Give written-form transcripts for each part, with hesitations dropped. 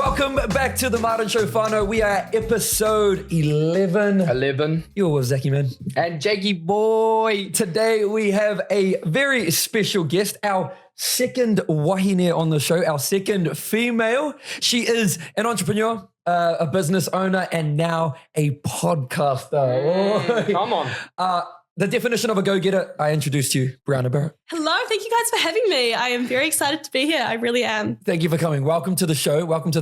Welcome back to the Martin Show whānau. We are at episode 11. You're with Zachy, man. And Jakey boy. Today we have a very special guest, our second wahine on the show, our second female. She is an entrepreneur, a business owner, and now a podcaster. Come on. The definition of a go-getter, I introduced you, Briahna Barrett. Hello, thank you guys for having me. I am very excited to be here. I really am. Thank you for coming. Welcome to the show. Of course.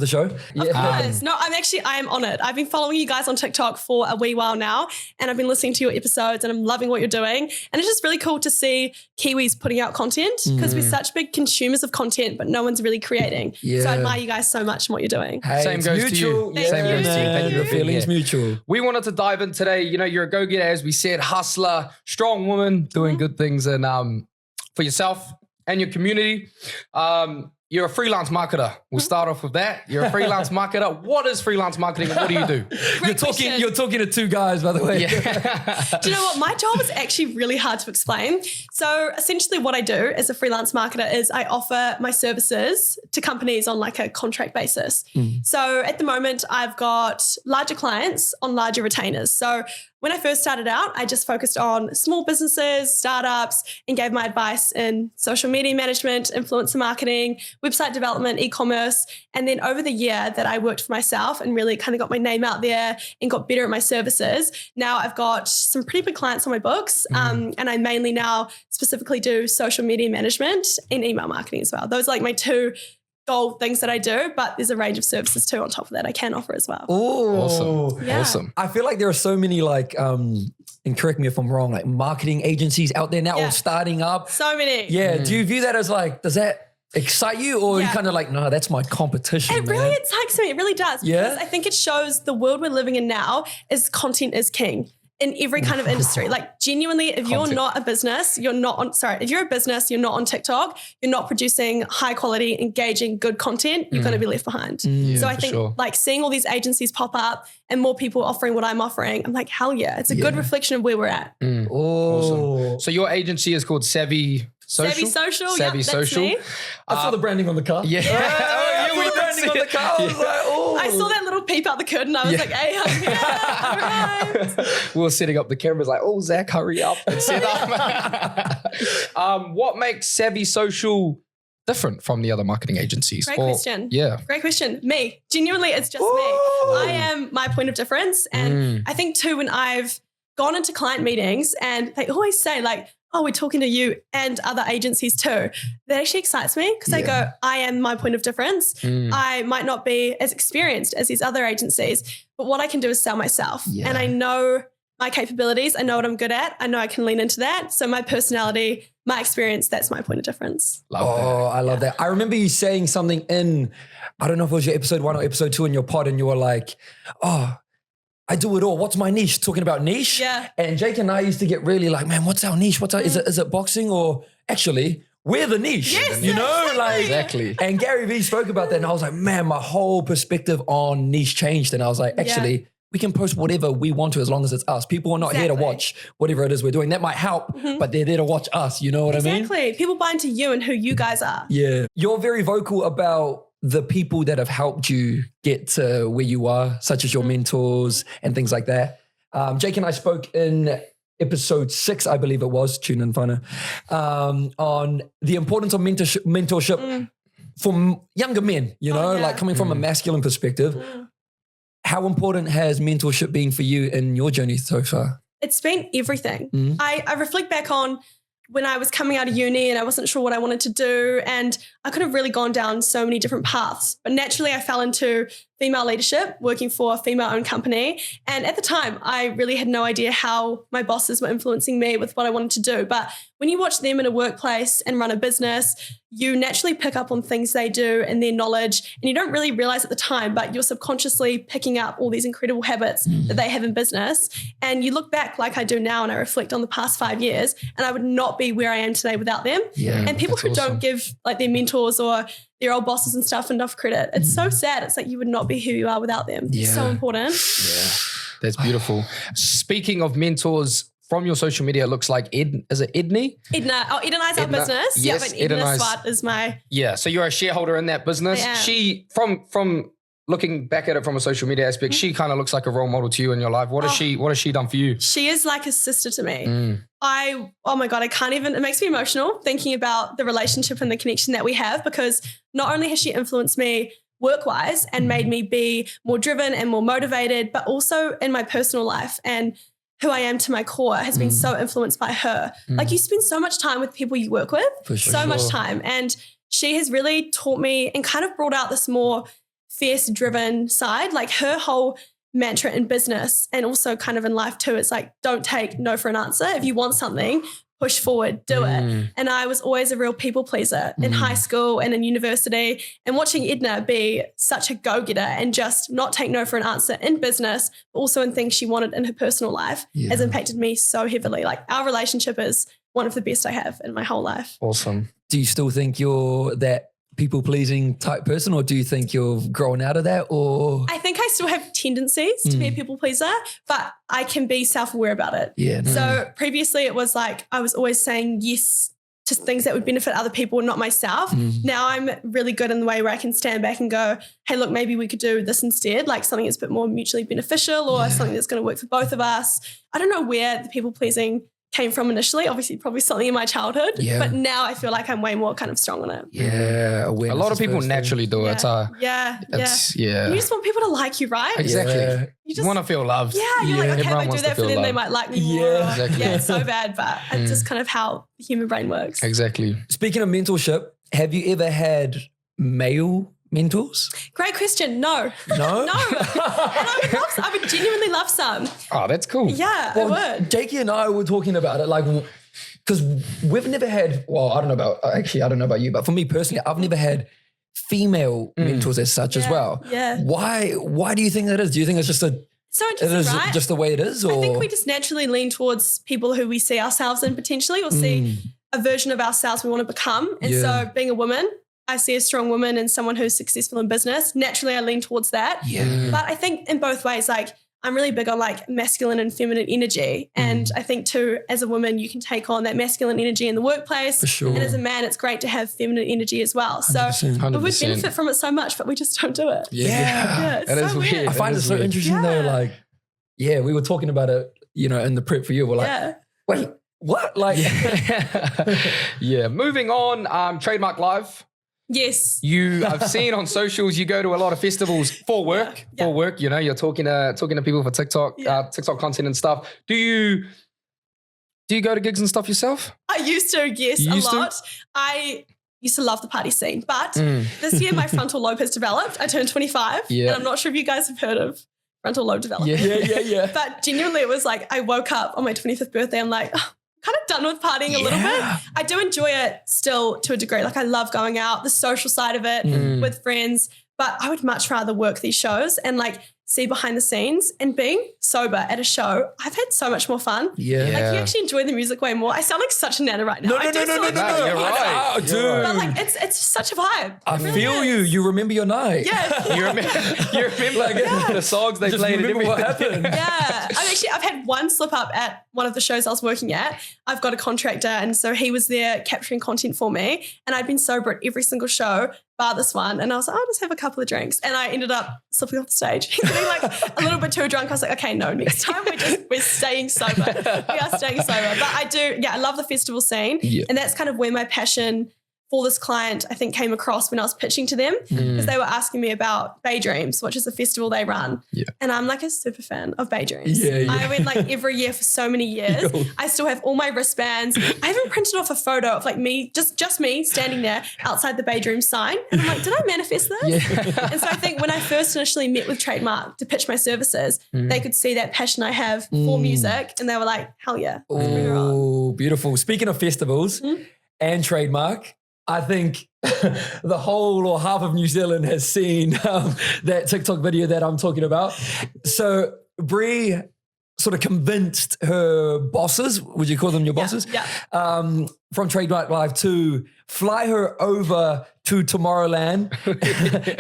No, I am honoured. I've been following you guys on TikTok for a wee while now, and I've been listening to your episodes and I'm loving what you're doing. And it's just really cool to see Kiwis putting out content because we're such big consumers of content, but no one's really creating. Yeah. So I admire you guys so much and what you're doing. Hey, Same goes to you. Thank Same you. goes to you. Thank you. The feeling's mutual. We wanted to dive in today. You know, you're a go-getter, as we said, hustler, strong woman, doing good things and for yourself and your community. You're a freelance marketer. We'll start off with that. You're a freelance marketer. What is freelance marketing and what do you do? You're talking to two guys, by the way. Yeah. Do you know what? My job is actually really hard to explain. So essentially what I do as a freelance marketer is I offer my services to companies on like a contract basis. So at the moment, I've got larger clients on larger retainers. So when I first started out, I just focused on small businesses, startups, and gave my advice in social media management, influencer marketing, website development, e-commerce. And then over the year that I worked for myself and really kind of got my name out there and got better at my services, now I've got some pretty big clients on my books. And I mainly now specifically do social media management and email marketing as well. Those are like my two goal things that I do, but there's a range of services too on top of that I can offer as well. Oh, Awesome. Yeah. Awesome. I feel like there are so many like, and correct me if I'm wrong, like marketing agencies out there now all starting up. So many. Yeah. Do you view that as like, does that excite you or you kind of like, no, that's my competition, It really excites me. It really does. Yeah? Because I think it shows the world we're living in now is content is king in every kind of industry. Like genuinely, if you're not a business, if you're a business, you're not on TikTok, you're not producing high quality, engaging, good content, you're going to be left behind. So I think like seeing all these agencies pop up and more people offering what I'm offering, I'm like, hell yeah. It's a good reflection of where we're at. Oh, Awesome. So your agency is called Savvy Social? Savvy Social. Savvy Yep, Social. That's me. I saw the branding on the car. Yeah. I saw the branding on the car. I was like, oh. I saw that little peep out the curtain. I was like, hey, I'm here. All right. We were setting up the cameras like, oh, Zach, hurry up and set up. What makes Savvy Social different from the other marketing agencies? Great question. Yeah. Great question. Me. Genuinely, it's just me. I am my point of difference. And I think too, when I've gone into client meetings and they always say like, oh, we're talking to you and other agencies too. That actually excites me because I go, I am my point of difference. I might not be as experienced as these other agencies, but what I can do is sell myself. And I know my capabilities. I know what I'm good at. I know I can lean into that. So my personality, my experience, that's my point of difference. I love that. I remember you saying something in, I don't know if it was your episode 1 or episode 2 in your pod, and you were like, oh, I do it all. What's my niche? Talking about niche. Yeah. And Jake and I used to get really like, man, what's our niche? Is it boxing or actually we're the niche? Yes, you know, exactly. like Exactly. And Gary Vee spoke about that, and I was like, man, my whole perspective on niche changed. And I was like, actually, we can post whatever we want to as long as it's us. People are not here to watch whatever it is we're doing. That might help, but they're there to watch us. You know what I mean? Exactly. People buy into you and who you guys are. Yeah. You're very vocal about the people that have helped you get to where you are, such as your mentors and things like that. Jake and I spoke in episode 6, I believe it was, tune in, whānau, on the importance of mentorship for younger men, you know, like coming from a masculine perspective. How important has mentorship been for you in your journey so far? It's been everything. I reflect back on when I was coming out of uni and I wasn't sure what I wanted to do, and I could have really gone down so many different paths. But naturally I fell into female leadership, working for a female-owned company. And at the time, I really had no idea how my bosses were influencing me with what I wanted to do. But when you watch them in a workplace and run a business, you naturally pick up on things they do and their knowledge, and you don't really realize at the time, but you're subconsciously picking up all these incredible habits that they have in business. And you look back like I do now and I reflect on the past 5 years, and I would not be where I am today without them. And people who don't give like their mentors or their old bosses and stuff enough credit, it's so sad. It's like you would not be who you are without them. It's so important. Yeah, that's beautiful. Speaking of mentors, from your social media, it looks like is it Edney? Edna. Oh, Edna is our business. Yes, but Edna Swart is my... Yeah, so you're a shareholder in that business. I am. She, from looking back at it from a social media aspect, she kind of looks like a role model to you in your life. What has she done for you? She is like a sister to me. Oh my God, I can't even, it makes me emotional thinking about the relationship and the connection that we have, because not only has she influenced me work-wise and made me be more driven and more motivated, but also in my personal life, and who I am to my core has been so influenced by her. Like, you spend so much time with people you work with, so much time. And she has really taught me and kind of brought out this more fierce, driven side. Like, her whole mantra in business and also kind of in life too, it's like, don't take no for an answer. If you want something, push forward, do it. And I was always a real people pleaser in high school and in university, and watching Edna be such a go-getter and just not take no for an answer in business, but also in things she wanted in her personal life has impacted me so heavily. Like, our relationship is one of the best I have in my whole life. Awesome. Do you still think you're that people-pleasing type person, or do you think you've grown out of that? Or I think I still have tendencies to be a people pleaser, but I can be self-aware about it. Yeah. So previously it was like I was always saying yes to things that would benefit other people and not myself. Now I'm really good in the way where I can stand back and go, hey, look, maybe we could do this instead, like something that's a bit more mutually beneficial or something that's going to work for both of us. I don't know where the people pleasing came from initially, obviously probably something in my childhood, but now I feel like I'm way more kind of strong on it. Yeah, a lot of people naturally do it. You just want people to like you, right? Exactly. You just want to feel loved. Yeah, you're like, okay, Everyone if I do that for them, loved. they might like me more. Exactly. Yeah, it's so bad, but it's just kind of how the human brain works. Exactly. Speaking of mentorship, have you ever had male mentors? Great question. No. No? No. And I would genuinely love some. Oh, that's cool. Yeah, I would. Jakey and I were talking about it, like, because we've never had, well, I don't know about you, but for me personally, I've never had female mentors as such as well. Yeah. Why do you think that is? Do you think it's just So interesting, right? just the way it is? Or? I think we just naturally lean towards people who we see ourselves in potentially, or see a version of ourselves we want to become. And so being a woman, I see a strong woman and someone who's successful in business. Naturally, I lean towards that. Yeah. But I think in both ways, like, I'm really big on like masculine and feminine energy. And I think too, as a woman, you can take on that masculine energy in the workplace. For sure. And as a man, it's great to have feminine energy as well. So 100%. we would benefit from it so much, but we just don't do it. Yeah. It's That so is weird. I find it so interesting though, like, we were talking about it, in the prep for you. We're like, wait, what? Like, Moving on, Trademark Live. Yes. I've seen on socials, you go to a lot of festivals for work. For work, you're talking to people for TikTok, TikTok content and stuff. Do you go to gigs and stuff yourself? I used to, yes, a lot. I used to love the party scene, but this year my frontal lobe has developed. I turned 25, and I'm not sure if you guys have heard of frontal lobe development. Yeah. But genuinely, it was like I woke up on my 25th birthday. I'm like, kind of done with partying a little bit. I do enjoy it still to a degree. Like, I love going out, the social side of it with friends, but I would much rather work these shows and like see behind the scenes. And being sober at a show, I've had so much more fun. Like, you actually enjoy the music way more. I sound like such a nana right now. No. You're right. Dude. But like, it's such a vibe. I feel you. You remember your night. Yeah. You remember the songs they played and everything. What happened. Yeah. I've had one slip up at one of the shows I was working at. I've got a contractor, and so he was there capturing content for me, and I'd been sober at every single show bar this one, and I was like, I'll just have a couple of drinks, and I ended up slipping off the stage, getting like a little bit too drunk. I was like, okay, no, next time we're staying sober. We are staying sober. But I love the festival scene, and that's kind of where my passion for this client, I think, came across when I was pitching to them, because they were asking me about Bay Dreams, which is a festival they run. And I'm like a super fan of Bay Dreams. I went like every year for so many years. I still have all my wristbands. I even printed off a photo of like me, just me standing there outside the Bay Dreams sign. And I'm like, did I manifest this? And so I think when I first initially met with Trademark to pitch my services, they could see that passion I have for music, and they were like, hell yeah. Oh, beautiful. Speaking of festivals and Trademark, I think the whole or half of New Zealand has seen that TikTok video that I'm talking about. So Bri sort of convinced her bosses, would you call them your bosses? From Trademark Live to fly her over to Tomorrowland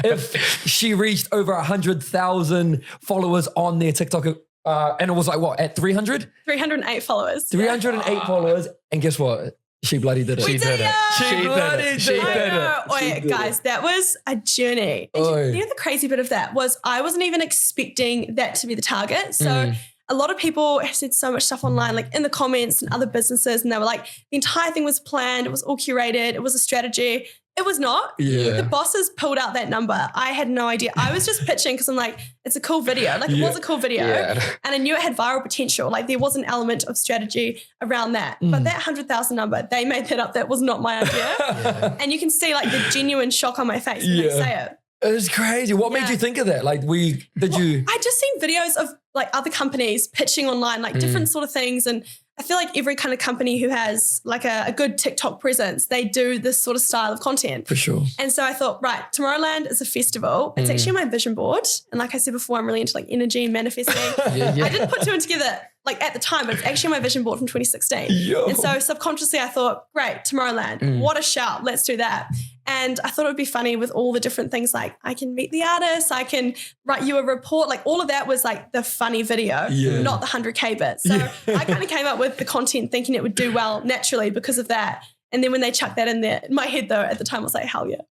if she reached over 100,000 followers on their TikTok. And it was like, what, at 300? 308 followers. 308 followers. And guess what? She bloody did it. She did it. She bloody did it. She did it. Wait, guys, that was a journey. And you know the crazy bit of that was I wasn't even expecting that to be the target. So a lot of people have said so much stuff online, like in the comments and other businesses, and they were like, the entire thing was planned. It was all curated. It was a strategy. It was not. Yeah. The bosses pulled out that number. I had no idea. I was just pitching because I'm like, it's a cool video. Like it was a cool video. Yeah. And I knew it had viral potential. Like there was an element of strategy around that. But that 100,000 number, they made that up. That was not my idea. And you can see like the genuine shock on my face when they say it. It was crazy. What made you think of that? Like I just seen videos of like other companies pitching online, like different sort of things. And I feel like every kind of company who has like a good TikTok presence, they do this sort of style of content. For sure. And so I thought, right, Tomorrowland is a festival. It's actually my vision board. And like I said before, I'm really into like energy and manifesting. I didn't put two and together like at the time, but it's actually my vision board from 2016. Yo. And so subconsciously I thought, great, Tomorrowland, what a shout. Let's do that. And I thought it would be funny with all the different things like I can meet the artists, I can write you a report. Like all of that was like the funny video, not the 100K bit. So I kind of came up with the content thinking it would do well naturally because of that. And then when they chucked that in there, my head though at the time was like, hell yeah,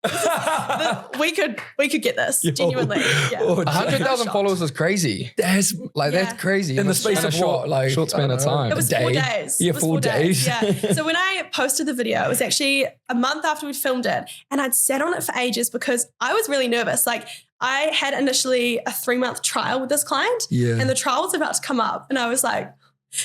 we could get this genuinely. Yeah. 100,000 followers is crazy. That's crazy. In the space of what? Like short span of time. It was 4 days. Yeah, 4 days. Yeah. So when I posted the video, it was actually a month after we'd filmed it, and I'd sat on it for ages because I was really nervous. Like I had initially a 3-month trial with this client, and the trial was about to come up, and I was like,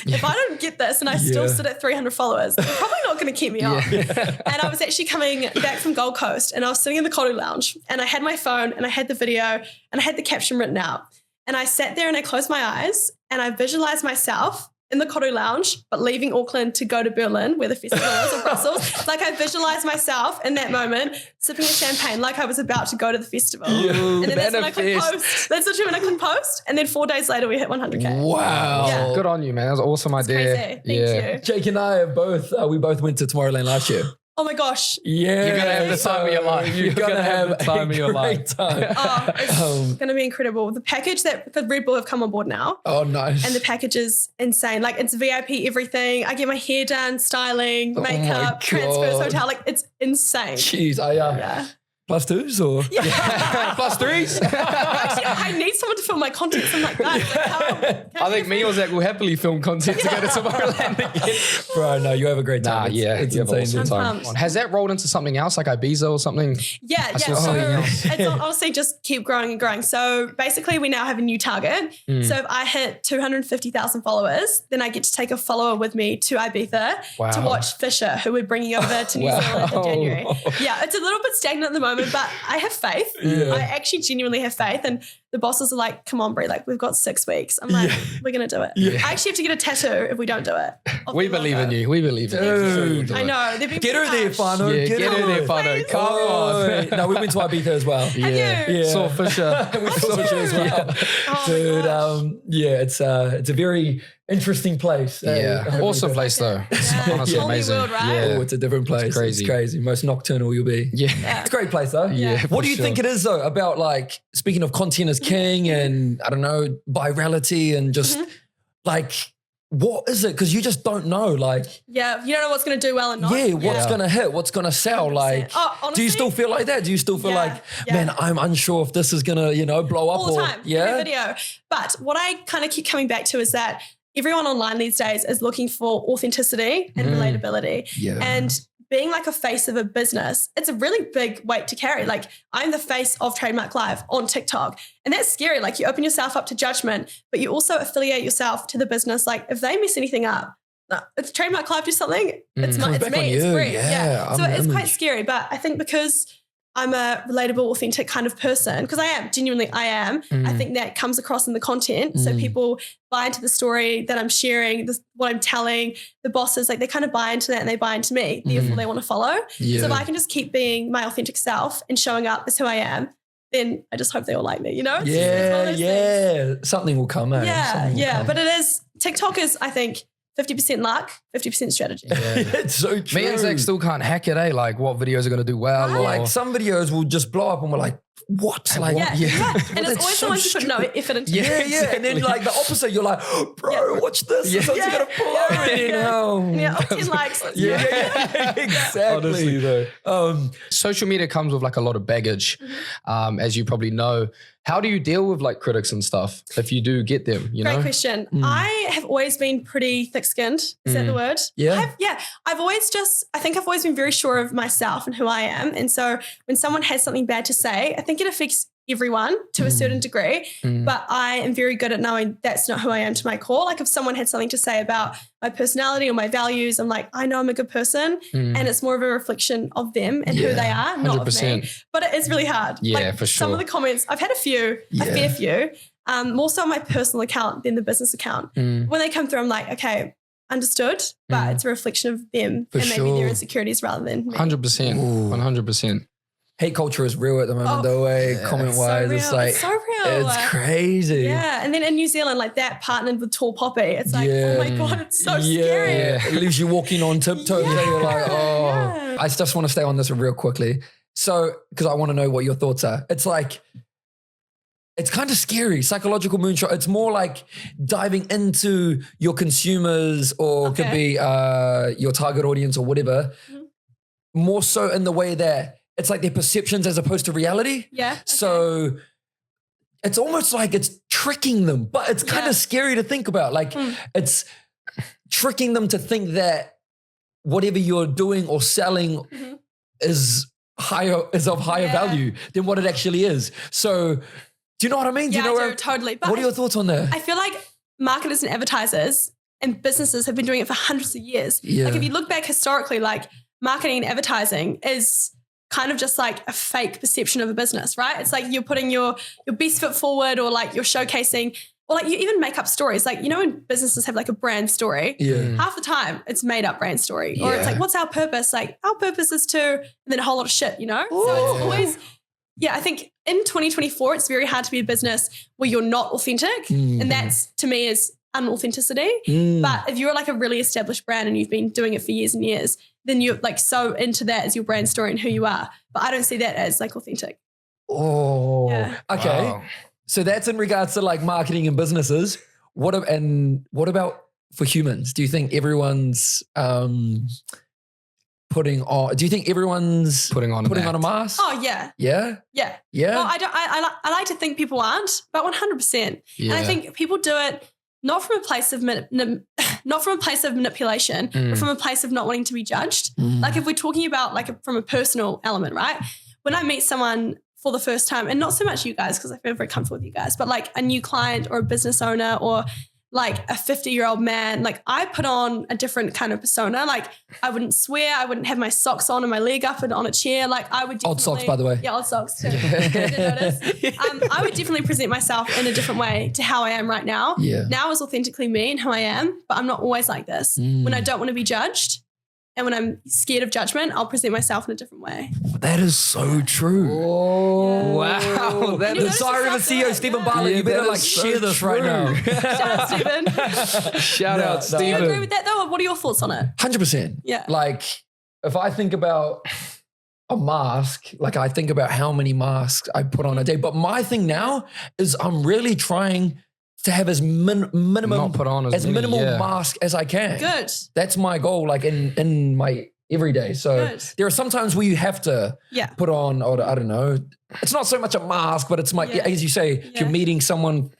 if I don't get this and I still sit at 300 followers, they're probably not going to keep me on. And I was actually coming back from Gold Coast and I was sitting in the Koru Lounge and I had my phone and I had the video and I had the caption written out. And I sat there and I closed my eyes and I visualized myself in the Koru Lounge, but leaving Auckland to go to Berlin where the festival is, or Brussels. Like I visualized myself in that moment sipping a champagne like I was about to go to the festival. And then that's when I could post. That's literally when I could post. And then 4 days later we hit 100K. Wow. Yeah. Good on you, man. That was an awesome idea. Crazy. Thank you. Jake and I have both, we both went to Tomorrowland last year. Oh my gosh. Yeah. You're going to have the time of your life. You're going to have the time of your life. Time. Oh, it's going to be incredible. The package because Red Bull have come on board now. Oh, nice. And the package is insane. Like it's VIP everything. I get my hair done, styling, makeup, transfers, hotel. Like it's insane. Jeez, plus twos or? Yeah. Plus threes? Actually, I need someone to film my content. So I'm like, guys, like, I think me or Zach will happily film content to go to Tomorrowland again. Bro, no, you have a great time. It's insane. time. Has that rolled into something else like Ibiza or something? Yeah. saw So something else. it's honestly just keep growing and growing. So basically we now have a new target. So if I hit 250,000 followers, then I get to take a follower with me to Ibiza to watch Fisher, who we're bringing over to New Zealand in January. Yeah, it's a little bit stagnant at the moment, but I have faith. I actually genuinely have faith. And the bosses are like, come on, Brie, like we've got 6 weeks. I'm like, we're going to do it. I actually have to get a tattoo if we don't do it. We believe in you. We believe in you. I know. Get her there, Fano. Get her there, Fano. Come on. No, we went to Ibiza as well. Have you? Saw Fisher. We saw Fisher as well. Oh Dude, it's a very interesting place. Awesome place though. Honestly, Whole new amazing. world, right? Oh, it's a different place. It's crazy. Most nocturnal you'll be. Yeah. It's a great place though. Yeah. What do you think it is though about like, speaking of content as king and I don't know, virality and just like, what is it? Because you just don't know. Like, yeah, you don't know what's going to do well and not. What's going to hit? What's going to sell? 100%. Like, honestly, do you still feel like that? Do you still feel like, man, I'm unsure if this is going to, blow up all the time? Every video. But what I kind of keep coming back to is that everyone online these days is looking for authenticity and relatability. Yeah. And being like a face of a business, it's a really big weight to carry. Like I'm the face of Trademark Live on TikTok. And that's scary. Like you open yourself up to judgment, but you also affiliate yourself to the business. Like if they mess anything up, it's Trademark Live do something. It's not, it's me, it's free. Yeah. So it's quite scary. But I think because I'm a relatable, authentic kind of person, because I am, genuinely I am. I think that comes across in the content. So people buy into the story that I'm sharing, what I'm telling, the bosses, like they kind of buy into that and they buy into me. Therefore they want to follow. Yeah. So if I can just keep being my authentic self and showing up as who I am, then I just hope they all like me, you know? It's things. Something will come out. Yeah. But it is, TikTok is, I think, 50% luck, 50% strategy. It's so true. Me and Zach still can't hack it, Like what videos are going to do well? Like some videos will just blow up and we're like, what? Like, Yeah, Yeah. right. And it's that's always so the ones you put no stupid. effort into. Yeah. And then like the opposite, you're like, bro, watch this. Yeah. This one's gonna blow. And yeah, 10 likes. Let's do it. Exactly. Honestly, though. Um, Social media comes with like a lot of baggage, as you probably know. How do you deal with like critics and stuff if you do get them, you Great know? question. I have always been pretty thick-skinned. Is that the word? Yeah. I've always I think I've always been very sure of myself and who I am. And so when someone has something bad to say, I think it affects everyone to a certain degree, but I am very good at knowing that's not who I am to my core. Like if someone had something to say about my personality or my values, I'm like, I know I'm a good person and it's more of a reflection of them and who they are, not of me. 100%. But it is really hard. Yeah, like, for Some of sure. the comments, I've had a fair few, more so on my personal account than the business account. When they come through, I'm like, okay, understood, but it's a reflection of them For and maybe their sure. insecurities rather than me. 100%. 100%. hate culture is real at the moment, though. Comment wise, It's so real. it's crazy. Yeah, and then in New Zealand, like that partnered with Tall Poppy, it's like, oh my God, it's so scary. It leaves you walking on tiptoes. Yeah. You're like, oh. Yeah. I just want to stay on this real quickly. So, because I want to know what your thoughts are. It's like, it's kind of scary. Psychological moonshot. It's more like diving into your consumers or could be your target audience or whatever. More so in the way that it's like their perceptions as opposed to reality. Yeah. Okay. So it's almost like it's tricking them, but it's kind of scary to think about. Like it's tricking them to think that whatever you're doing or selling is of higher value than what it actually is. So do you know what I mean? Yeah, do you know I do, totally. But what are your thoughts on that? I feel like marketers and advertisers and businesses have been doing it for hundreds of years. Yeah. Like if you look back historically, like marketing and advertising is kind of just like a fake perception of a business, right? It's like you're putting your best foot forward, or like you're showcasing, or like you even make up stories. Like, you know, when businesses have like a brand story, half the time it's made up brand story. Or it's like, what's our purpose? Like our purpose is to, and then a whole lot of shit, you know? So it's always, I think in 2024, it's very hard to be a business where you're not authentic. And that's, to me, is unauthenticity. But if you're like a really established brand and you've been doing it for years and years, then you're like so into that as your brand story and who you are. But I don't see that as like authentic. Oh, Yeah. okay. Wow. So that's in regards to like marketing and businesses. What about for humans? Do you think everyone's putting everyone's Putting on a mask? Oh yeah. Yeah. Yeah. Yeah. Well, I like to think people aren't, but 100%. Yeah. And I think people do it not from a place of manipulation, but from a place of not wanting to be judged. Like if we're talking about like from a personal element, right? When I meet someone for the first time, and not so much you guys, because I feel very comfortable with you guys, but like a new client or a business owner or like a 50-year-old man, like I put on a different kind of persona. Like I wouldn't swear, I wouldn't have my socks on and my leg up and on a chair. Like I would Old socks, by the way. Yeah, old socks too. I didn't notice. I would definitely present myself in a different way to how I am right now. Yeah. Now is authentically me and who I am, but I'm not always like this. When I don't want to be judged and when I'm scared of judgment, I'll present myself in a different way. That is so true. Oh, wow. And you The notice Diary of a yourself CEO, doing it, Stephen yeah. Barrett, Yeah, you better that like is so share this right true. now. Shout out, Stephen. Shout No, out, no. Do you agree Stephen. with that though? Or what are your thoughts on it? 100%. Yeah. Like if I think about a mask, like I think about how many masks I put on a day. But my thing now is I'm really trying to have as minimum, Not put on as many, minimal yeah. mask as I can. Good. That's my goal, like in my everyday. So Good. there are some times where you have to Yeah. put on, or I don't know, it's not so much a mask, but it's my, Yeah. as you say, if you're Yeah. meeting someone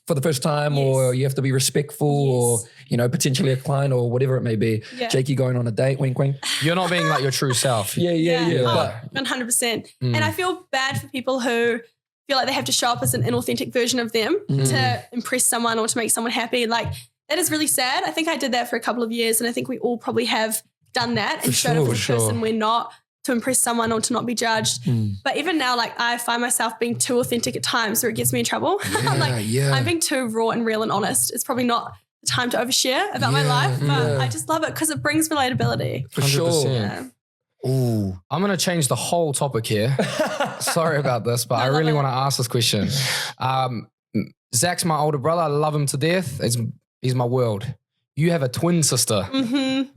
for the first time, or you have to be respectful, or, you know, potentially a client or whatever it may be. Yeah. Jakey going on a date, wink, wink. You're not being like your true self. Yeah. Oh, But 100%. And I feel bad for people who feel like they have to show up as an inauthentic version of them to impress someone or to make someone happy. Like that is really sad. I think I did that for a couple of years, and I think we all probably have done that and showed up sure, as a person we're not, to impress someone or to not be judged. But even now, like I find myself being too authentic at times where it gets me in trouble. I'm being too raw and real and honest. It's probably not the time to overshare about my life, but I just love it because it brings relatability. for sure. 100%. Yeah. Ooh. I'm going to change the whole topic here. Sorry about this, but I really want to ask this question. Zach's my older brother. I love him to death. He's my world. You have a twin sister. Mm-hmm.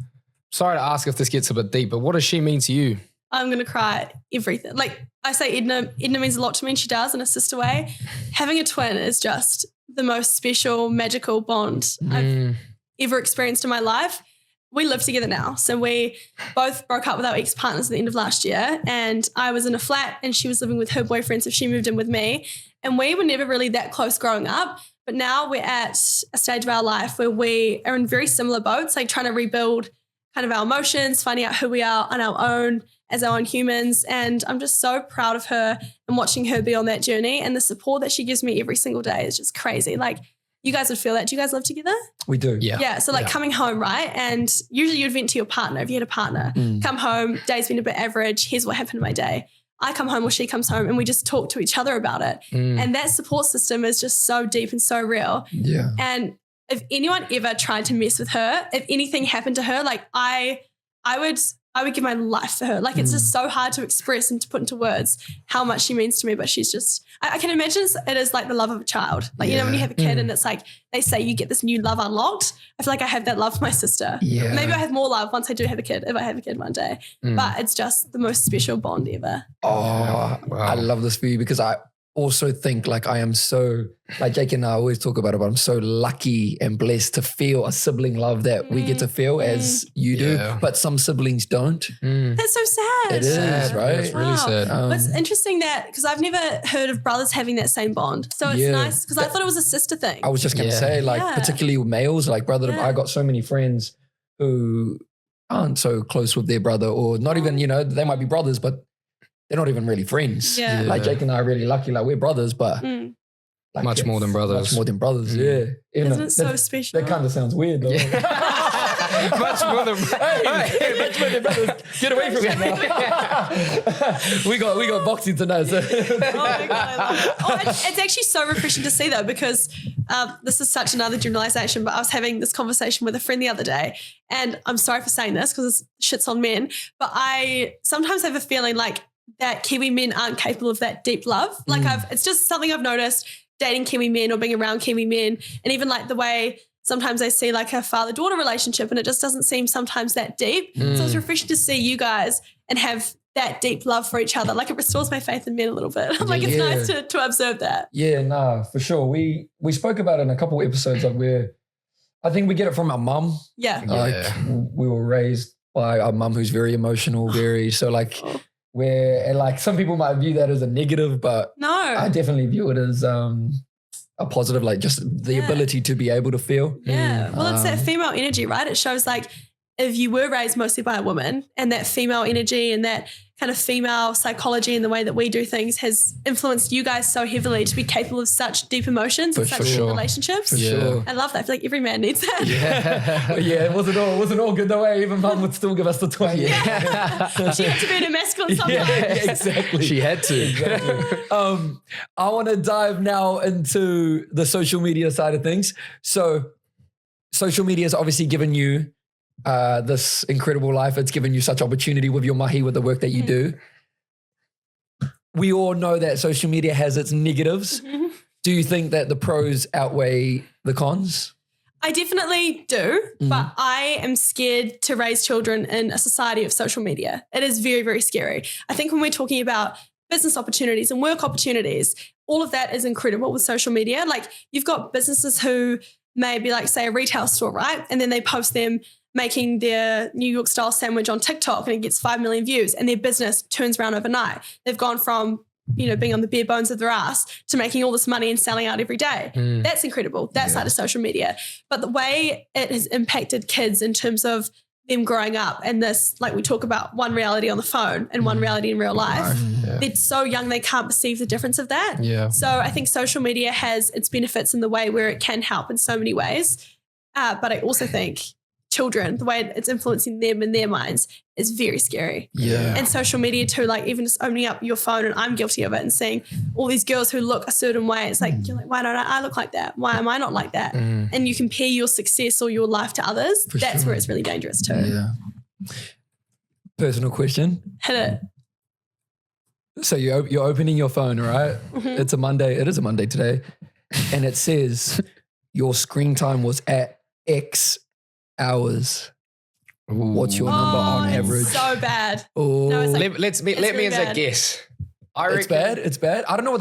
Sorry to ask if this gets a bit deep, but what does she mean to you? I'm going to cry everything. Like I say, Edna means a lot to me and she does in a sister way. Having a twin is just the most special, magical bond I've ever experienced in my life. We live together now. So we both broke up with our ex-partners at the end of last year, and I was in a flat and she was living with her boyfriend, so she moved in with me. And we were never really that close growing up. But now we're at a stage of our life where we are in very similar boats, like trying to rebuild kind of our emotions, finding out who we are on our own as our own humans. And I'm just so proud of her and watching her be on that journey. And the support that she gives me every single day is just crazy. Like, you guys would feel that. Do you guys live together? We do. Yeah. So like coming home, right? And usually you'd vent to your partner if you had a partner. Come home, day's been a bit average. Here's what happened in my day. I come home or she comes home and we just talk to each other about it. And that support system is just so deep and so real. Yeah. And if anyone ever tried to mess with her, if anything happened to her, like I would give my life for her. Like it's just so hard to express and to put into words how much she means to me. But she's just, I can imagine it is like the love of a child. Like, you know, when you have a kid and it's like, they say you get this new love unlocked. I feel like I have that love for my sister. Yeah. Maybe I have more love once I do have a kid, if I have a kid one day. But it's just the most special bond ever. Oh, Wow. I love this for you because I also think like I am so, like Jake and I always talk about it, but I'm so lucky and blessed to feel a sibling love that we get to feel as you do, but some siblings don't. That's so sad. It is, right? It's really sad. But it's interesting that, because I've never heard of brothers having that same bond. So it's nice, because I thought it was a sister thing. I was just going to say, like, particularly with males, like I got so many friends who aren't so close with their brother, or not even, you know, they might be brothers, but they're not even really friends. Yeah. Like Jake and I are really lucky, like we're brothers, but like, Much more than brothers. Much more than brothers, yeah. Even Isn't it so special? That kind of sounds weird though. Much more than Hey, much more than brothers. Get away from me now. we got boxing tonight. So. Oh my God, I love it. Oh, it's actually so refreshing to see though, because this is such another generalization, but I was having this conversation with a friend the other day, and I'm sorry for saying this because shit's on men, but I sometimes have a feeling like that Kiwi men aren't capable of that deep love. Like it's just something I've noticed dating Kiwi men or being around Kiwi men, and even like the way sometimes I see like a father-daughter relationship and it just doesn't seem sometimes that deep. So it's refreshing to see you guys and have that deep love for each other. Like it restores my faith in men a little bit. Like it's nice to observe that. Yeah, nah, for sure. We spoke about it in a couple of episodes, like where I think we get it from our mum. Yeah. Like we were raised by our mum who's very emotional, so like and like some people might view that as a negative, but No. I definitely view it as a positive, like just the ability to be able to feel. Yeah. Well, it's that female energy, right? It shows like if you were raised mostly by a woman, and that female energy and that kind of female psychology and the way that we do things has influenced you guys so heavily to be capable of such deep emotions and such deep relationships. For sure. I love that. I feel like every man needs that. Yeah, it wasn't all good though. Even mum would still give us the 20. She had to be in a masculine sometimes. Yeah, exactly. She had to. Exactly. I want to dive now into the social media side of things. So social media has obviously given you this incredible life. It's given you such opportunity with your mahi, with the work that you do. We all know that social media has its negatives. Do you think that the pros outweigh the cons? I definitely do, but I am scared to raise children in a society of social media. It is very, very scary. I think when we're talking about business opportunities and work opportunities, all of that is incredible with social media. Like you've got businesses who may be like, say, a retail store, right? And then they post them making their New York style sandwich on TikTok and it gets 5 million views and their business turns around overnight. They've gone from, you know, being on the bare bones of their ass to making all this money and selling out every day. That's incredible. That side of social media. But the way it has impacted kids in terms of them growing up and this, like we talk about one reality on the phone and one reality in real life, they're so young they can't perceive the difference of that. So I think social media has its benefits in the way where it can help in so many ways. But I also think children, the way it's influencing them in their minds is very scary. And social media too, like even just opening up your phone, and I'm guilty of it, and seeing all these girls who look a certain way. It's like, you're like, why don't I look like that? Why am I not like that? And you compare your success or your life to others. That's where it's really dangerous too. Personal question. Hit it. So you're opening your phone, right? It's a Monday. It is a Monday today. And it says your screen time was at X hours. What's your number on average? So bad. Oh, No, it's like, Let me really answer bad. guess. I reckon it's bad. It's bad. I don't know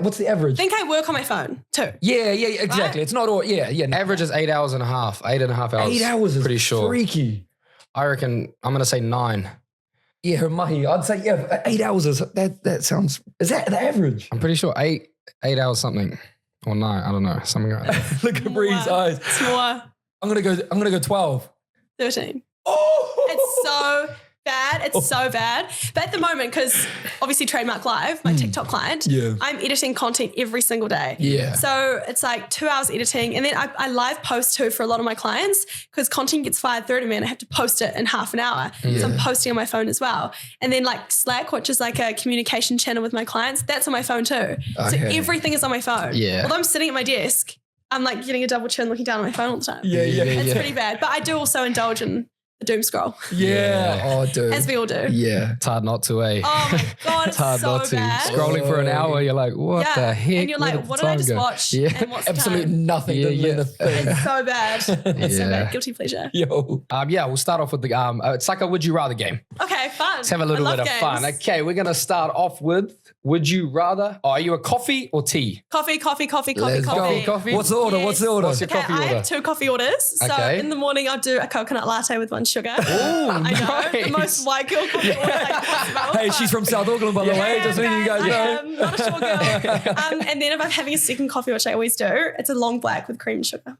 what's the average? I think I work on my phone too. Yeah, exactly. Right? It's not all. Yeah. No. Average is 8 hours and a half. 8.5 hours. 8 hours is pretty sure. freaky. I reckon I'm gonna say 9. Yeah, her mahi. I'd say 8 hours is that sounds. Is that the average? I'm pretty sure 8 hours something. Or 9. I don't know. Something like that. Look at Bree's eyes. It's more I'm gonna go 12. 13. Oh, It's so bad. It's so bad. But at the moment, because obviously Trademark Live, my TikTok client, Yeah. I'm editing content every single day. Yeah. So it's like 2 hours editing. And then I live post too for a lot of my clients because content gets fired through to me and I have to post it in half an hour. So I'm posting on my phone as well. And then like Slack, which is like a communication channel with my clients, that's on my phone too. So Okay. everything is on my phone. Yeah. Although I'm sitting at my desk, I'm like getting a double chin looking down on my phone all the time. Yeah. It's pretty bad. But I do also indulge in the doom scroll, Yeah. Oh, dude. as we all do. Yeah. It's hard not to, eh? Oh my God, it's hard so not to. bad. Scrolling for an hour, you're like, what the heck? And you're Where like, the what did I time just go? watch? Yeah. And what's the Absolute time? nothing. Yeah, Didn't mean yeah. a thing. It's so bad. It's so Yeah. bad. Guilty pleasure. Yo. Yeah, we'll start off with the, it's like a would you rather game. Okay, fun. Let's have a little I bit love of fun. games. Okay, we're going to start off with would you rather, are you a coffee or tea? Coffee. Let's go. Coffee? What's the order? What's the order? What's your Okay, coffee I order? have 2 coffee orders. So Okay. in the morning, I'll do a coconut latte with 1 sugar. Ooh, I know, the nice. most white girl coffee order like possible. Hey, she's from South Auckland, by the way. Just letting you guys I know. am not a sure girl. And then if I'm having a second coffee, which I always do, it's a long black with cream and sugar.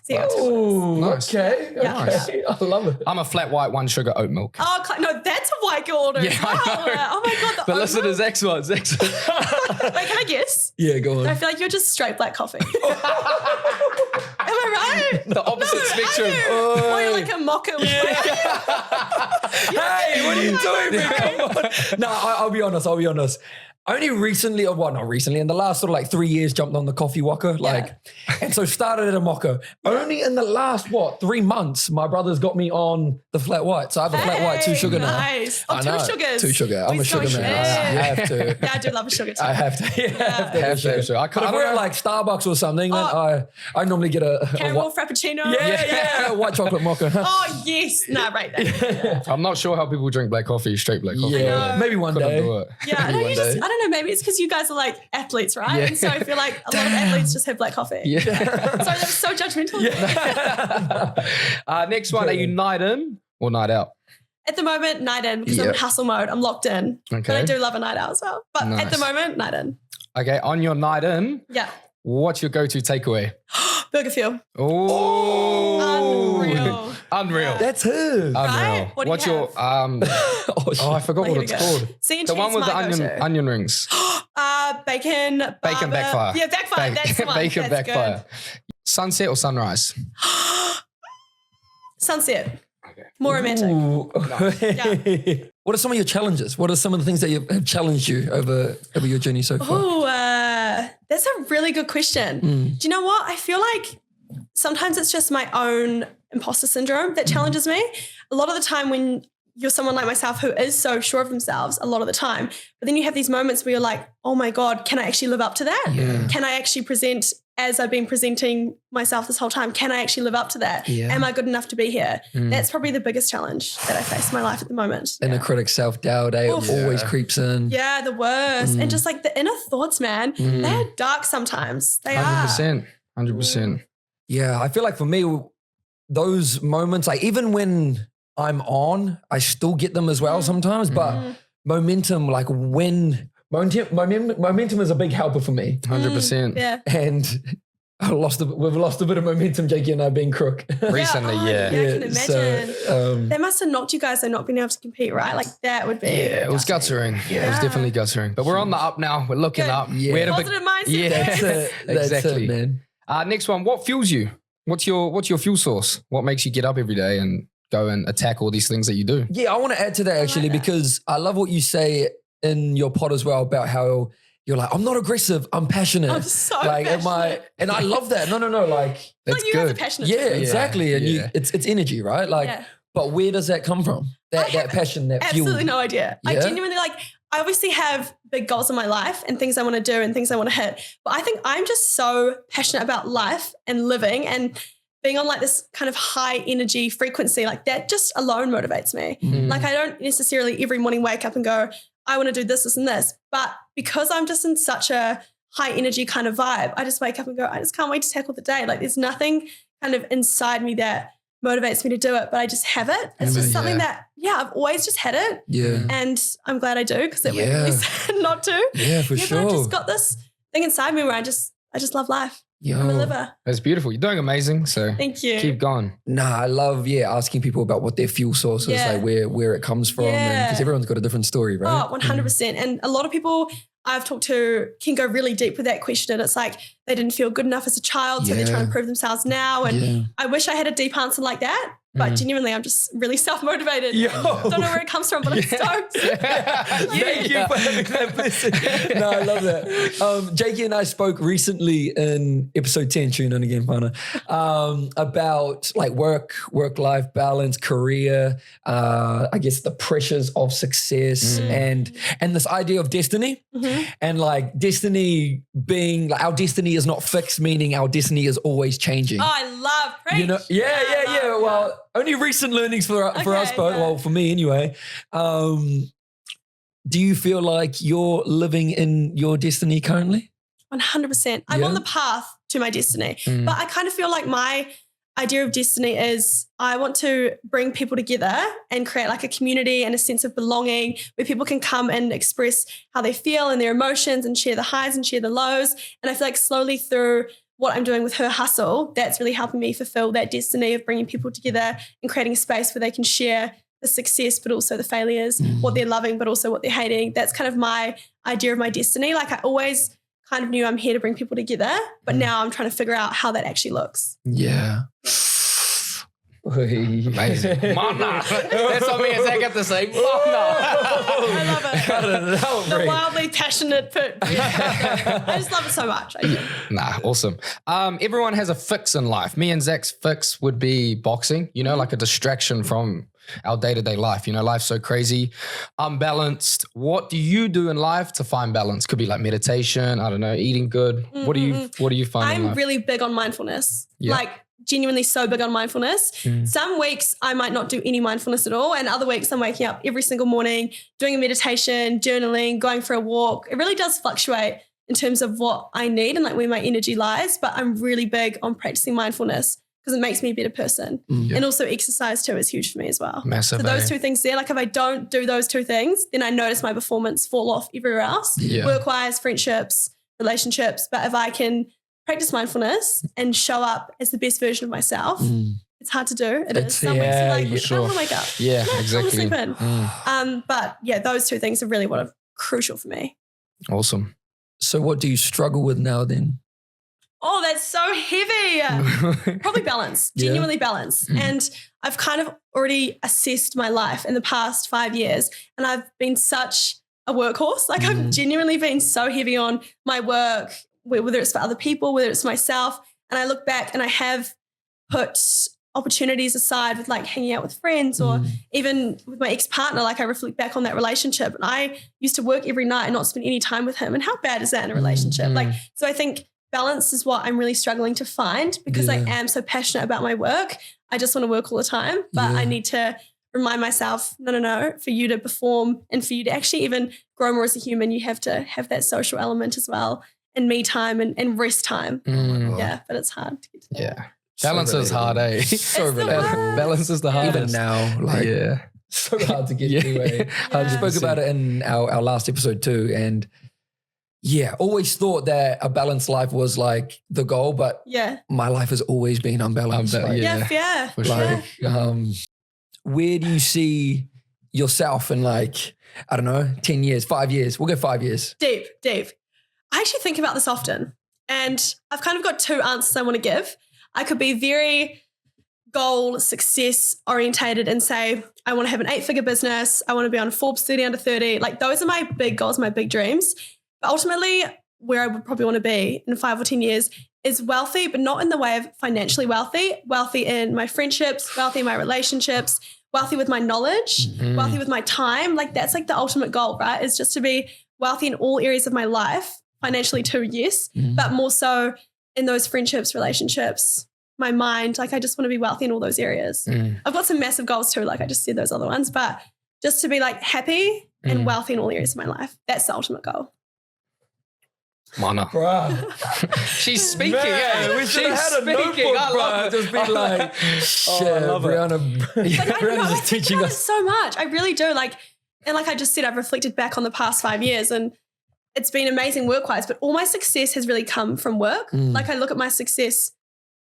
So yeah, 2 orders. Oh, Nice. okay. Yeah. Okay. I love it. I'm a flat white, 1 sugar oat milk. Oh, no, that's a white girl order. Yeah, as I well. know. Oh my God, the But oat listen, milk. it's excellent. It's excellent. Wait, can I guess? Yeah, go I on. feel like you're just straight black coffee. Am I right? The opposite No, spectrum. are you? Or you're like a mocha with Hey, what are you doing, man? Come on. No, I'll be honest. Only recently, or well, not recently, in the last sort of like 3 years, jumped on the coffee waka. And so started at a mocha. Only in the last, 3 months, my brother's got me on the flat white. So I have a flat white, 2 sugar now. Nice. Oh, I 2 know. sugars. 2 sugar. I'm a Please sugar go man. share. I have to. Yeah, I do love a sugar too. I have to. Yeah, I have to have Have to, sugar. I But can't, if we're at like Starbucks or something, then I normally get a Caramel frappuccino. yeah, white chocolate mocha. Oh, yes. Nah, right there. I'm not sure how people drink black coffee, straight black coffee. Yeah, maybe one Couldn't day. do it. Yeah, no, one you just, day. I don't know, maybe it's because you guys are like athletes, right? Yeah. And so I feel like a lot of athletes just have black coffee. Yeah. Sorry, that was so judgmental. Next one, are you night in or night out? At the moment, night in because I'm in hustle mode. I'm locked in. But I Okay. do love a night out as well. But at the Nice. moment, night in. Okay, on your night in, Yeah. what's your go-to takeaway? Burger Fuel. Oh, Unreal. Unreal. That's his. Unreal. Right? What do What's you your Oh, I forgot Oh, what here it's we go. called. See and The cheese one with the my go-to. onion rings. Bacon. Bacon barber- backfire. Yeah, backfire. That's the one. Bacon That's backfire. Sunset or sunrise? Good. Sunset. More romantic. Ooh. What are some of your challenges? What are some of the things that have challenged you over your journey so far? Oh, that's a really good question. Do you know what? I feel like sometimes it's just my own imposter syndrome that challenges me. A lot of the time when you're someone like myself who is so sure of themselves a lot of the time, but then you have these moments where you're like, oh my God, can I actually live up to that? Yeah. Can I actually present as I've been presenting myself this whole time? Can I actually live up to that? Yeah. Am I good enough to be here? That's probably the biggest challenge that I face in my life at the moment. Inner critic self-doubt, it Oof. always creeps in. Yeah, the worst. And just like the inner thoughts, man, they're dark sometimes. They are. 100%. 100%. Yeah, I feel like for me, those moments, like even when I'm on, I still get them as well sometimes. But momentum, like when momentum is a big helper for me. 100%. Yeah. And we've lost a bit of momentum, Jakey and I being crook. Recently, yeah. I can imagine. So, That must have knocked you guys for not being able to compete, right? Like that would be. Yeah, it was gut-wrenching. Yeah, it was definitely gut-wrenching. But we're on the up now. We're looking Good. up. Yeah. Where to Positive mindset. Yeah, that's it. That's exactly. it, man. Next one. What fuels you? What's your fuel source? What makes you get up every day and go and attack all these things that you do? Yeah, I want to add to that actually that. because I love what you say in your pod as well about how you're like, I'm not aggressive, I'm passionate. I'm so like, passionate. and I love that. No, like, That's Like you guys are good. passionate. yeah, too. exactly. And yeah. it's energy, right? Like, Yeah. but where does that come from? That passion, that fuel. Absolutely no idea. I Yeah? genuinely I obviously have big goals in my life and things I want to do and things I want to hit. But I think I'm just so passionate about life and living and being on like this kind of high energy frequency, like that just alone motivates me. Like I don't necessarily every morning wake up and go, I want to do this, and this. But because I'm just in such a high energy kind of vibe, I just wake up and go, I just can't wait to tackle the day. Like there's nothing kind of inside me that motivates me to do it, but I just have it. It's just something that, I've always just had it. Yeah. And I'm glad I do, because it would be really sad not to. Yeah, for sure. But I've just got this thing inside me where I just love life. I'm a liver. That's beautiful. You're doing amazing. So thank you. Keep going. Nah, I love asking people about what their fuel source is, like where it comes from, because everyone's got a different story, right? Oh, 100%. And a lot of people I've talked to can go really deep with that question, and it's like they didn't feel good enough as a child, so they're trying to prove themselves now. And I wish I had a deep answer like that. But genuinely, I'm just really self-motivated. Don't know where it comes from, but I'm stoked. Thank you for having that person. No, I love that. Jakey and I spoke recently in episode 10, tune in again, Briahna, about like work-life balance, career, I guess the pressures of success and this idea of destiny. And like destiny being, like our destiny is not fixed, meaning our destiny is always changing. Oh, I love preach. You know, yeah. Well, only recent learnings for us both. Well, for me anyway. Do you feel like you're living in your destiny currently? 100%. I'm on the path to my destiny. But I kind of feel like my idea of destiny is I want to bring people together and create like a community and a sense of belonging where people can come and express how they feel and their emotions and share the highs and share the lows. And I feel like slowly through what I'm doing with Her Hustle, that's really helping me fulfill that destiny of bringing people together and creating a space where they can share the success, but also the failures, what they're loving, but also what they're hating. That's kind of my idea of my destiny. Like I always kind of knew I'm here to bring people together, but now I'm trying to figure out how that actually looks. Yeah. Amazing. Mana. That's what me and Zach have to say. Mana. I love it. The wildly passionate put. I just love it so much. I do. Nah, awesome. Everyone has a fix in life. Me and Zach's fix would be boxing, like a distraction from our day-to-day life. Life's so crazy, unbalanced. What do you do in life to find balance? Could be like meditation, I don't know, eating good. What do you find in life? I'm really big on mindfulness. Like genuinely so big on mindfulness. Some weeks I might not do any mindfulness at all, and other weeks I'm waking up every single morning, doing a meditation, journaling, going for a walk. It really does fluctuate in terms of what I need and like where my energy lies, but I'm really big on practicing mindfulness because it makes me a better person. And also exercise too is huge for me as well. Massive. So those two things there, like if I don't do those two things, then I notice my performance fall off everywhere else, work-wise, friendships, relationships. But if I can practice mindfulness and show up as the best version of myself, it's hard to do. It is. Some weeks you're like, I don't want to wake up. Yeah, exactly. I want to sleep in. But yeah, those two things are really what are crucial for me. Awesome. So what do you struggle with now then? Oh, that's so heavy. Probably balance, genuinely balance. And I've kind of already assessed my life in the past 5 years, and I've been such a workhorse. Like I've genuinely been so heavy on my work, whether it's for other people, whether it's myself. And I look back and I have put opportunities aside with like hanging out with friends or even with my ex-partner. Like I reflect back on that relationship, and I used to work every night and not spend any time with him. And how bad is that in a relationship? So I think balance is what I'm really struggling to find because I am so passionate about my work. I just want to work all the time, but I need to remind myself, no, for you to perform and for you to actually even grow more as a human, you have to have that social element as well, and me time and rest time. Yeah, but it's hard to get to that. Yeah. Balance is hard, eh? So balance is the hardest. Even now, so hard to get anyway. I spoke about it in our last episode too, and always thought that a balanced life was like the goal, but my life has always been unbalanced. For sure. Where do you see yourself in like, I don't know, 10 years, 5 years? We'll go 5 years. Deep. I actually think about this often, and I've kind of got two answers I want to give. I could be very goal success orientated and say, I want to have an 8-figure business. I want to be on Forbes 30 under 30. Like those are my big goals, my big dreams. But ultimately, where I would probably want to be in 5 or 10 years is wealthy, but not in the way of financially wealthy in my friendships, wealthy in my relationships, wealthy with my knowledge, wealthy with my time. Like that's like the ultimate goal, right? Is just to be wealthy in all areas of my life, financially too, yes, but more so in those friendships, relationships, my mind. Like I just want to be wealthy in all those areas. I've got some massive goals too. Like I just said those other ones, but just to be like happy and wealthy in all areas of my life. That's the ultimate goal. Mana. Bruh. She's speaking. Man, Yeah, we should have she's had a speaking. notebook, I love bruh. it. Just be like, shit, I love it. Briahna. Briahna's just teaching about us. it so much. I really do. Like, and like I just said, I've reflected back on the past 5 years and it's been amazing work-wise, but all my success has really come from work. Like I look at my success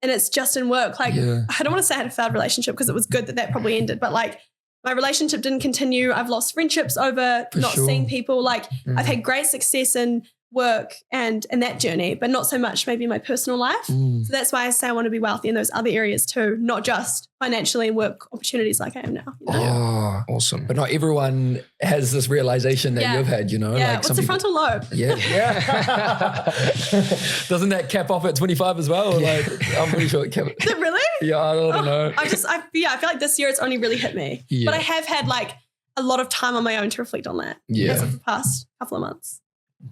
and it's just in work. Like I don't want to say I had a failed relationship because it was good that probably ended, but like my relationship didn't continue. I've lost friendships over not seeing people. Like I've had great success in work and that journey, but not so much maybe in my personal life. So that's why I say I want to be wealthy in those other areas too, not just financially and work opportunities like I am now. You know? Oh, awesome. But not everyone has this realization that you've had, you know? Yeah, like what's some the people, frontal lobe? Yeah. Doesn't that cap off at 25 as well? Or like, I'm pretty sure it caps. Is it really? Yeah, I don't know. I feel like this year it's only really hit me. Yeah. But I have had like a lot of time on my own to reflect on that. Yeah. As of the past couple of months.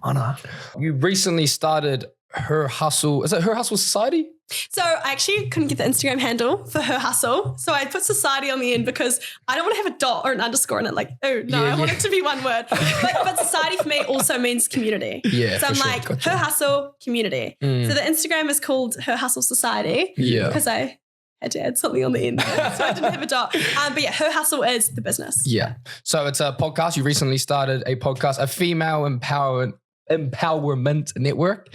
Anna. You recently started Her Hustle. Is it Her Hustle Society? So I actually couldn't get the Instagram handle for Her Hustle. So I put society on the end because I don't want to have a dot or an underscore in it. Like, oh no, I want it to be one word. But society for me also means community. Yeah. So I'm for sure. like, Gotcha. Her Hustle community. So the Instagram is called Her Hustle Society. Yeah. Because I had to add something on the end. So I didn't have a dot. But yeah, Her Hustle is the business. Yeah. So it's a podcast. You recently started a podcast, a female empowerment network.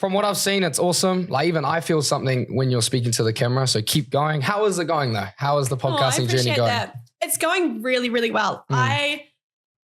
From what I've seen, it's awesome. Like even I feel something when you're speaking to the camera. So keep going. How is it going though? How is the podcasting journey going? That. It's going really, really well. I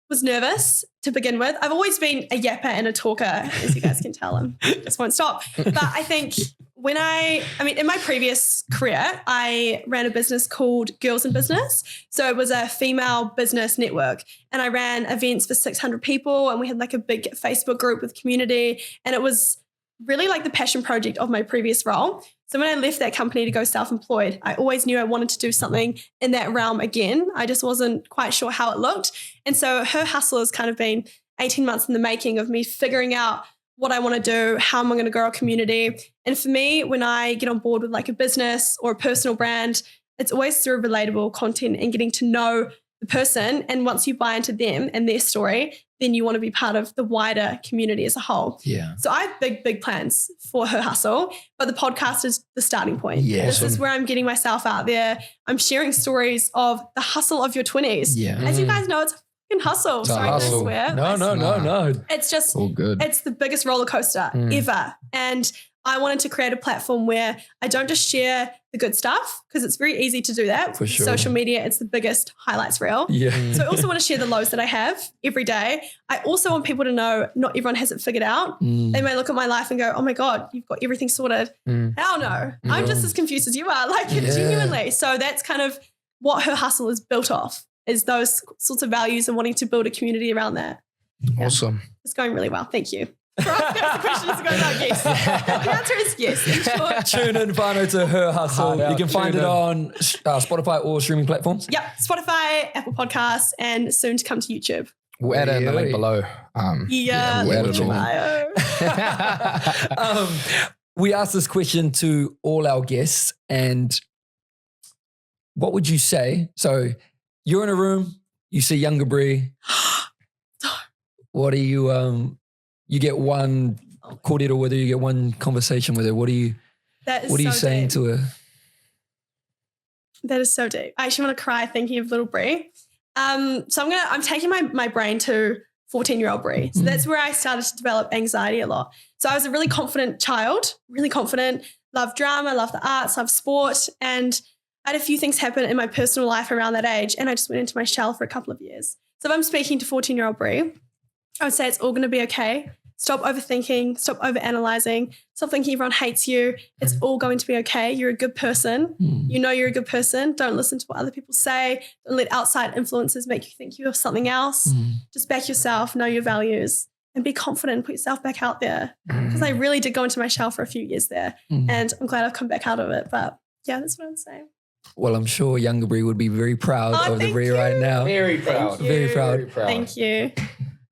was nervous to begin with. I've always been a yapper and a talker, as you guys can tell. I just won't stop. But I think in my previous career, I ran a business called Girls in Business. So it was a female business network. And I ran events for 600 people. And we had like a big Facebook group with community. And it was really like the passion project of my previous role. So when I left that company to go self-employed, I always knew I wanted to do something in that realm again. I just wasn't quite sure how it looked. And so Her Hustle has kind of been 18 months in the making of me figuring out what I want to do, how am I going to grow a community. And for me, when I get on board with like a business or a personal brand, it's always through relatable content and getting to know the person. And once you buy into them and their story, then you want to be part of the wider community as a whole. Yeah. So I have big plans for Her Hustle, but the podcast is the starting point. Yeah. This is where I'm getting myself out there. I'm sharing stories of the hustle of your 20s. Yeah. As you guys know, it's a fucking hustle. a Sorry, I hustle. swear. No. It's just, All good. it's the biggest roller coaster ever. And I wanted to create a platform where I don't just share the good stuff because it's very easy to do that. For sure. Social media, it's the biggest highlights reel. Yeah. So I also want to share the lows that I have every day. I also want people to know not everyone has it figured out. They may look at my life and go, oh my God, you've got everything sorted. Hell no. I'm just as confused as you are, like genuinely. So that's kind of what Her Hustle is built off, is those sorts of values and wanting to build a community around that. Awesome. It's going really well. Thank you. For asking us the question, it's going like yes. The answer is yes. In short. Tune in, Barrett, to Her Hustle. Hard out, You can find tune it in. on Spotify or streaming platforms. Yep. Spotify, Apple Podcasts, and soon to come to YouTube. We'll add it in the link Really? below. Yeah. we'll add link it in all. bio. We asked this question to all our guests, and what would you say? So you're in a room, you see younger Brie. What do you you get one quartet, or whether you get one conversation with her? What are you So saying deep. to her? That is so deep. I actually want to cry thinking of little Brie. So I'm taking my brain to 14-year-old Brie. So that's where I started to develop anxiety a lot. So I was a really confident child, really confident, loved drama, loved the arts, loved sport. And I had a few things happen in my personal life around that age. And I just went into my shell for a couple of years. So if I'm speaking to 14-year-old Brie, I would say it's all going to be okay. Stop overthinking, stop overanalyzing, stop thinking everyone hates you. It's all going to be okay. You're a good person. You know you're a good person. Don't listen to what other people say. Don't let outside influences make you think you're something else. Just back yourself, know your values, and be confident and put yourself back out there. Because I really did go into my shell for a few years there. And I'm glad I've come back out of it. But yeah, that's what I'm saying. Well, I'm sure younger Brie would be very proud of the thank Brie you. right now. Very proud. Thank you. Very proud. Thank you.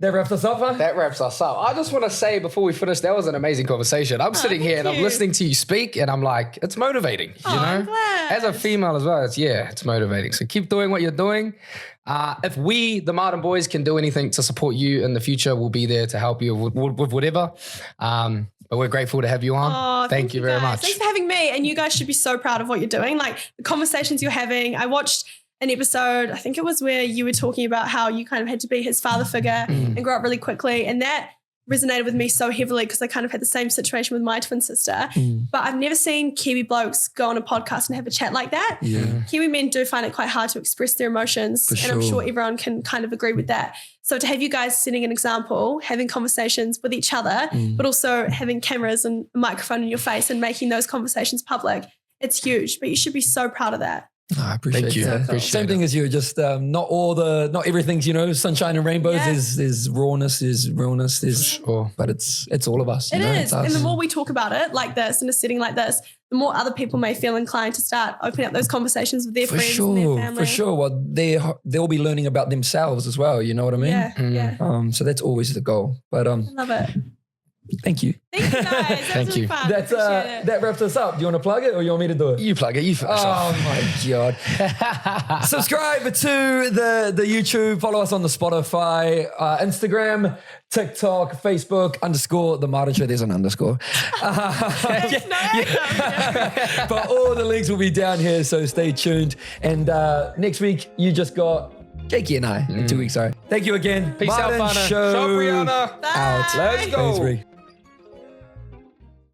That wraps us up, huh? That wraps us up. I just want to say before we finish, that was an amazing conversation. I'm sitting here and I'm listening to you speak and I'm like, it's motivating, you know? I'm glad. As a female as well, it's motivating. So keep doing what you're doing. If we, the Martin Boys, can do anything to support you in the future, we'll be there to help you with whatever. But we're grateful to have you on. Oh, thank you very guys. much. Thanks for having me. And you guys should be so proud of what you're doing. Like the conversations you're having. I watched an episode, I think it was where you were talking about how you kind of had to be his father figure and grow up really quickly. And that resonated with me so heavily because I kind of had the same situation with my twin sister. But I've never seen Kiwi blokes go on a podcast and have a chat like that. Yeah. Kiwi men do find it quite hard to express their emotions. For I'm sure. sure everyone can kind of agree with that. So to have you guys setting an example, having conversations with each other, but also having cameras and a microphone in your face and making those conversations public, it's huge. But you should be so proud of that. Oh, I appreciate Thank you. that. Appreciate Same thing as you, just not everything's, sunshine and rainbows. Yeah. There's rawness, there's realness, but it's all of us. It is. It's us. And the more we talk about it like this in a setting like this, the more other people may feel inclined to start opening up those conversations with their friends and their family. For sure. Well, they'll be learning about themselves as well. You know what I mean? Yeah. So that's always the goal. But I love it. thank you. Thank you guys. That Thank was really you. fun. That's Appreciate it. that wraps us up. Do you want to plug it or you want me to do it? You plug it. You finish off. Oh my God. Subscribe to the YouTube. Follow us on the Spotify, Instagram, TikTok, Facebook, _ The Martin Show. There's an underscore. But all the links will be down here, so stay tuned. And next week, you just got Jakey and I. In 2 weeks, sorry. Thank you again. Peace out, Martin Barrett. Show Show Briahna. Bye. out. Let's go. Thanks, Bri.